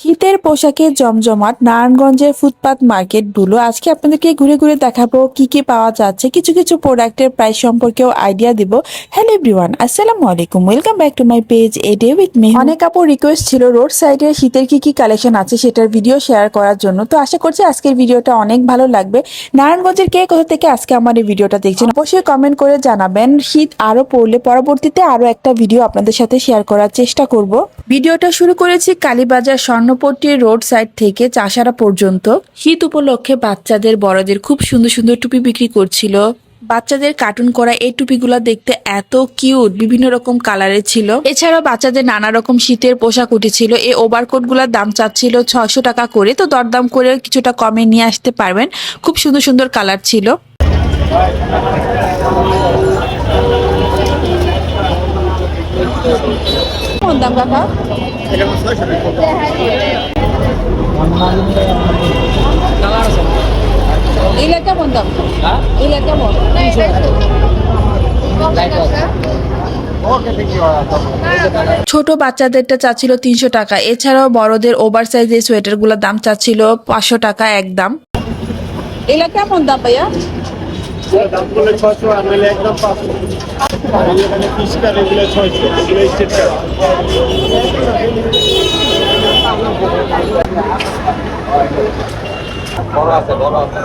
শীতের পোশাকে জমজমাট নারায়ণগঞ্জের ফুটপাত মার্কেটগুলো আজকে আপনাদেরকে ঘুরে ঘুরে দেখাবো কি কি পাওয়া যাচ্ছে, কিছু কিছু প্রোডাক্টের প্রাইস সম্পর্কেও আইডিয়া দিব। হ্যালো এভরিওয়ান, আসসালামু আলাইকুম, welcome back to my page a day with me. অনেক আপুর রিকোয়েস্ট ছিল রোড সাইডে শীতের কি কি কালেকশন আছে সেটার ভিডিও শেয়ার করার জন্য, তো আশা করছি আজকের ভিডিওটা অনেক ভালো লাগবে। নারায়ণগঞ্জের কে কোথা থেকে আজকে আমার এই ভিডিওটা দেখছেন অবশ্যই কমেন্ট করে জানাবেন। শীত আরো পড়লে পরবর্তীতে আরো একটা ভিডিও আপনাদের সাথে শেয়ার করার চেষ্টা করব। ভিডিওটা শুরু করেছি কালীবাজার স্বর্ণপট্টি রোড সাইড থেকে চাষারা পর্যন্ত। শীত উপলক্ষে বাচ্চাদের বড়দের খুব সুন্দর সুন্দর টুপি বিক্রি করছিল। বাচ্চাদের কার্টুন করা এই টুপিগুলো দেখতে এত কিউট, বিভিন্ন রকম কালারের ছিল। এছাড়াও বাচ্চাদের নানা রকম শীতের পোশাক উঠেছিল। এই ওভারকোট গুলার দাম চাচ্ছিল 600 টাকা করে, তো দরদাম করে কিছুটা কমে নিয়ে আসতে পারবেন। খুব সুন্দর সুন্দর কালার ছিল। কোন দাম কাকা? এগুলা কেমন দাম? এগুলা কেমন? ছোট বাচ্চাদেরটা চাচ্ছিল 300 টাকা। এছাড়াও বড়দের ওভার সাইজের সোয়েটার গুলোর দাম চাচ্ছিল 500 টাকা একদম। এগুলা কেমন দাম ভাইয়া? দাম বলে 600 আর নইলে একদম 500 আর এখানে 30 টাকা এগুলো 600 এগুলো স্টেট কার্ড বড় আছে বড় আছে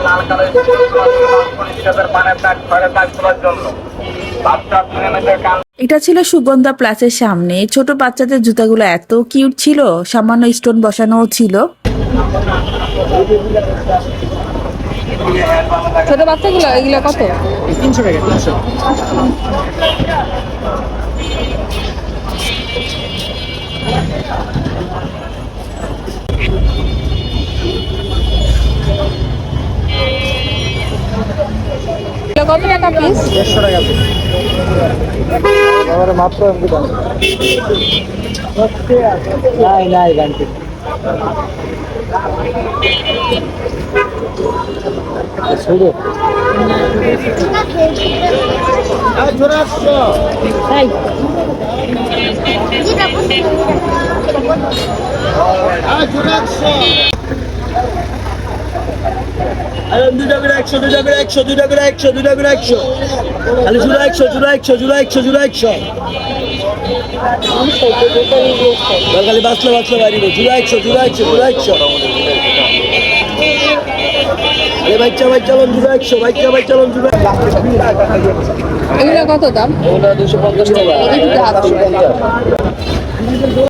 লাল কালার পানের প্যাক করে প্যাক করার জন্য বাচ্চা প্রেমের কান। এটা ছিল সুগন্ধা প্লাসের সামনে। ছোট বাচ্চাদের জুতাগুলো এত কিউট ছিল, সামান্য স্টোন বসানোও ছিল। ছোট বাচ্চাগুলো এগুলো কত? 300 টাকা 300। কত টাকা পিস? 150 টাকা পিস। আমার মাত্র এমনি দাম। নাই নাই গান্টি। শুরু। আয় জোরে আসছো। এই। আয় জোরে আসছো। আরে 2 টাকা 100 2 টাকা 100 2 টাকা 100 2 টাকা 100 খালি জুড়া 100 জুড়া 100 জুড়া 100 জুড়া 100 খালি বাসলা বাসলা বাড়িব জুড়া 100 জুড়া 100 জুড়া 100 আরে বাচ্চা বাচ্চা লন জুড়া 100 বাচ্চা বাচ্চা লন জুড়া। এগুলো কত দাম? ওটা 250 টাকা।